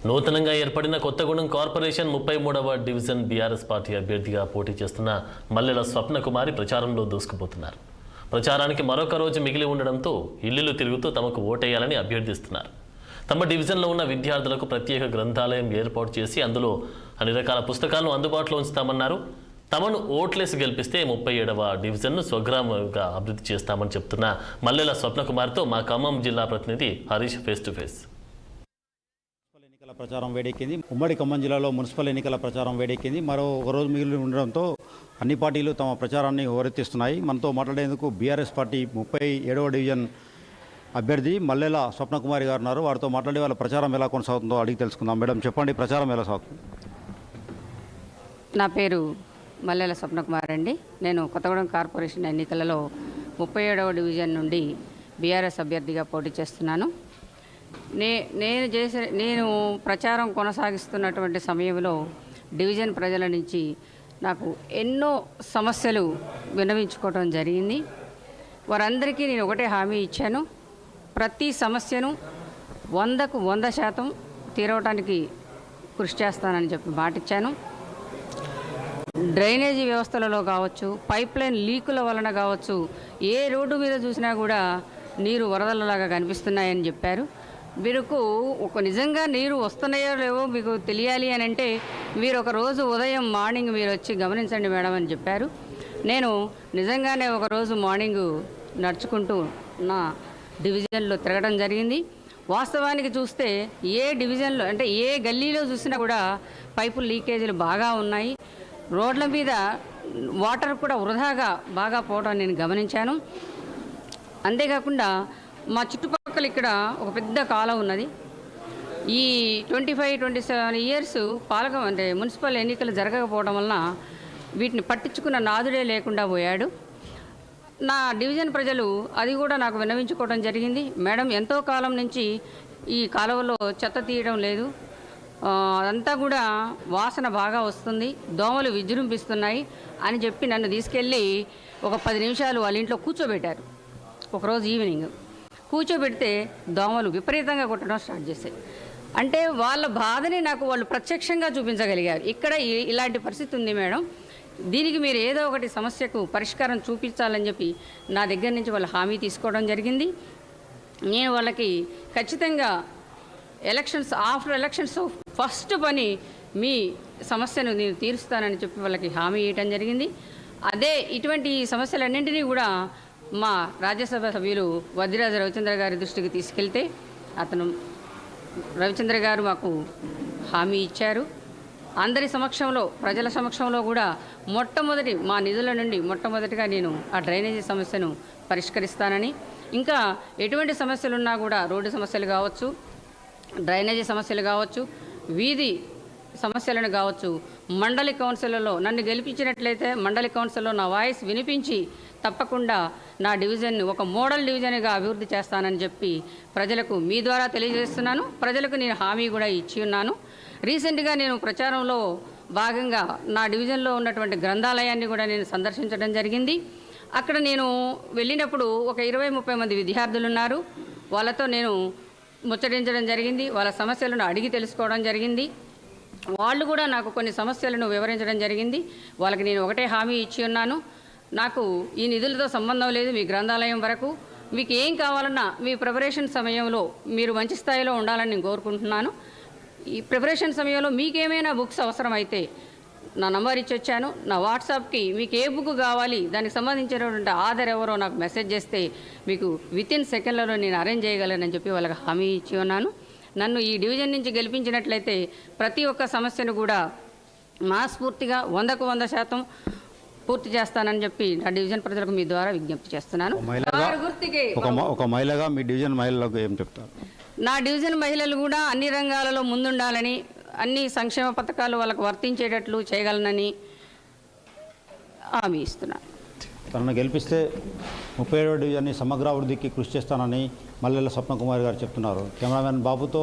నూతనంగా ఏర్పడిన కొత్తగూడెం కార్పొరేషన్ 33వ డివిజన్ బీఆర్ఎస్ పార్టీ అభ్యర్థిగా పోటీ చేస్తున్న మల్లెల స్వప్నకుమారి ప్రచారంలో దూసుకుపోతున్నారు. ప్రచారానికి మరొక రోజు మిగిలి ఉండడంతో ఇల్లులు తిరుగుతూ తమకు ఓటేయాలని అభ్యర్థిస్తున్నారు. తమ డివిజన్లో ఉన్న విద్యార్థులకు ప్రత్యేక గ్రంథాలయం ఏర్పాటు చేసి అందులో అన్ని రకాల పుస్తకాలను అందుబాటులో ఉంచుతామన్నారు. తమను ఓట్లేసి గెలిపిస్తే 37వ డివిజన్ను స్వగ్రామంగా అభివృద్ధి చేస్తామని చెప్తున్న మల్లెల స్వప్నకుమారితో మా ఖమ్మం జిల్లా ప్రతినిధి హరీష్ ఫేస్ టు ఫేస్. ఎన్నికల ప్రచారం వేడెక్కింది. ఉమ్మడి ఖమ్మం జిల్లాలో మున్సిపల్ ఎన్నికల ప్రచారం వేడెక్కింది. మరో ఒక రోజు మిగిలి ఉండడంతో అన్ని పార్టీలు తమ ప్రచారాన్ని హోరెత్తిస్తున్నాయి. మనతో మాట్లాడేందుకు బీఆర్ఎస్ పార్టీ 37వ డివిజన్ అభ్యర్థి మల్లెల స్వప్నకుమారి గారు ఉన్నారు. వారితో మాట్లాడి వాళ్ళ ప్రచారం ఎలా కొనసాగుతుందో అడిగి తెలుసుకుందాం. మేడం చెప్పండి, ప్రచారం ఎలా సాగుతుంది? నా పేరు మల్లెల స్వప్నకుమారి అండి. నేను కొత్తగూడెం కార్పొరేషన్ ఎన్నికలలో 37వ డివిజన్ నుండి బీఆర్ఎస్ అభ్యర్థిగా పోటీ చేస్తున్నాను. నేను ప్రచారం కొనసాగిస్తున్నటువంటి సమయంలో డివిజన్ ప్రజల నుంచి నాకు ఎన్నో సమస్యలు విన్నవించుకోవడం జరిగింది. వారందరికీ నేను ఒకటే హామీ ఇచ్చాను, ప్రతి సమస్యను 100కు 100% తీరవడానికి కృషి చేస్తానని చెప్పి మాటిచ్చాను. డ్రైనేజీ వ్యవస్థలలో కావచ్చు, పైప్ లైన్ లీకుల వలన కావచ్చు, ఏ రోడ్డు మీద చూసినా కూడా నీరు వరదలలాగా కనిపిస్తున్నాయని చెప్పారు. మీకు నిజంగా నీరు వస్తున్నాయో లేవో మీకు తెలియాలి అని అంటే మీరు ఒక రోజు ఉదయం మార్నింగ్ మీరు వచ్చి గమనించండి మేడం అని చెప్పారు. నేను నిజంగానే ఒకరోజు మార్నింగు నడుచుకుంటూ నా డివిజన్లో తిరగడం జరిగింది. వాస్తవానికి చూస్తే ఏ డివిజన్లో అంటే ఏ గల్లీలో చూసినా కూడా పైపులు లీకేజీలు బాగా ఉన్నాయి. రోడ్ల మీద వాటర్ కూడా వృధాగా బాగా పోవడం నేను గమనించాను. అంతేకాకుండా మా చుట్టుపక్కల ఇక్కడ ఒక పెద్ద కాలం ఉన్నది. ఈ 25-27 ఇయర్స్ అంటే మున్సిపల్ ఎన్నికలు జరగకపోవడం వలన వీటిని పట్టించుకున్న నాదుడే లేకుండా పోయాడు. నా డివిజన్ ప్రజలు అది కూడా నాకు విన్నవించుకోవడం జరిగింది. మేడం, ఎంతో కాలం నుంచి ఈ కాలువలో చెత్త తీయడం లేదు, అదంతా కూడా వాసన బాగా వస్తుంది, దోమలు విజృంభిస్తున్నాయి అని చెప్పి నన్ను తీసుకెళ్ళి ఒక 10 నిమిషాలు వాళ్ళ ఇంట్లో కూర్చోబెట్టారు. ఒకరోజు ఈవినింగ్ కూర్చోబెడితే దోమలు విపరీతంగా కొట్టడం స్టార్ట్ చేశాయి. అంటే వాళ్ళ బాధని నాకు వాళ్ళు ప్రత్యక్షంగా చూపించగలిగారు. ఇక్కడ ఇలాంటి పరిస్థితి ఉంది మేడం, దీనికి మీరు ఏదో ఒకటి సమస్యకు పరిష్కారం చూపించాలని చెప్పి నా దగ్గర నుంచి వాళ్ళు హామీ తీసుకోవడం జరిగింది. నేను వాళ్ళకి ఖచ్చితంగా ఆఫ్టర్ ఎలక్షన్స్ ఫస్ట్ పని మీ సమస్యను నేను తీరుస్తానని చెప్పి వాళ్ళకి హామీ ఇవ్వడం జరిగింది. ఇటువంటి సమస్యలన్నింటినీ కూడా మా రాజ్యసభ సభ్యులు వద్దిరాజు రవిచంద్ర గారి దృష్టికి తీసుకెళ్తే రవిచంద్ర గారు మాకు హామీ ఇచ్చారు. అందరి సమక్షంలో, ప్రజల సమక్షంలో కూడా మా నిధుల నుండి మొట్టమొదటిగా నేను ఆ డ్రైనేజీ సమస్యను పరిష్కరిస్తానని, ఇంకా ఎటువంటి సమస్యలున్నా కూడా రోడ్డు సమస్యలు కావచ్చు, డ్రైనేజీ సమస్యలు కావచ్చు, వీధి సమస్యలను కావచ్చు, మండలి కౌన్సిల్లో నన్ను గెలిపించినట్లయితే మండలి కౌన్సిల్లో నా వాయిస్ వినిపించి తప్పకుండా నా డివిజన్ని ఒక మోడల్ డివిజన్గా అభివృద్ధి చేస్తానని చెప్పి ప్రజలకు మీ ద్వారా తెలియజేస్తున్నాను. ప్రజలకు నేను హామీ కూడా ఇచ్చి ఉన్నాను. రీసెంట్గా నేను ప్రచారంలో భాగంగా నా డివిజన్లో ఉన్నటువంటి గ్రంథాలయాన్ని కూడా నేను సందర్శించడం జరిగింది. అక్కడ నేను వెళ్ళినప్పుడు ఒక 20-30 మంది విద్యార్థులు ఉన్నారు. వాళ్ళతో నేను ముచ్చటించడం జరిగింది. వాళ్ళ సమస్యలను అడిగి తెలుసుకోవడం జరిగింది. వాళ్ళు కూడా నాకు కొన్ని సమస్యలను వివరించడం జరిగింది. వాళ్ళకి నేను ఒకటే హామీ ఇచ్చి ఉన్నాను, నాకు ఈ నిధులతో సంబంధం లేదు, మీ గ్రంథాలయం వరకు మీకు ఏం కావాలన్నా మీ ప్రిపరేషన్ సమయంలో మీరు మంచి స్థాయిలో ఉండాలని నేను కోరుకుంటున్నాను. ఈ ప్రిపరేషన్ సమయంలో మీకేమైనా బుక్స్ అవసరమైతే నా నంబర్ ఇచ్చి వచ్చాను. నా వాట్సాప్కి మీకు ఏ బుక్ కావాలి, దానికి సంబంధించినటువంటి ఆధార్ ఎవరో నాకు మెసేజ్ చేస్తే మీకు వితిన్ సెకండ్లలో నేను అరేంజ్ చేయగలనని చెప్పి వాళ్ళకి హామీ ఇచ్చి ఉన్నాను. నన్ను ఈ డివిజన్ నుంచి గెలిపించినట్లయితే ప్రతి ఒక్క సమస్యను కూడా మనస్ఫూర్తిగా 100కు 100% పూర్తి చేస్తానని చెప్పి నా డివిజన్ ప్రజలకు మీ ద్వారా విజ్ఞప్తి చేస్తున్నాను. ఒక మహిళగా మీ డివిజన్ మహిళలకు ఏం చెప్తారు? నా డివిజన్ మహిళలు కూడా అన్ని రంగాలలో ముందుండాలని, అన్ని సంక్షేమ పథకాలు వాళ్ళకు వర్తించేటట్లు చేయగలనని హామీ ఇస్తున్నాను. తనను గెలిపిస్తే 37వ డివిజన్ని సమగ్రాభివృద్ధికి కృషి చేస్తానని మల్లెల స్వప్నకుమారి గారు చెప్తున్నారు. కెమెరామెన్ బాబుతో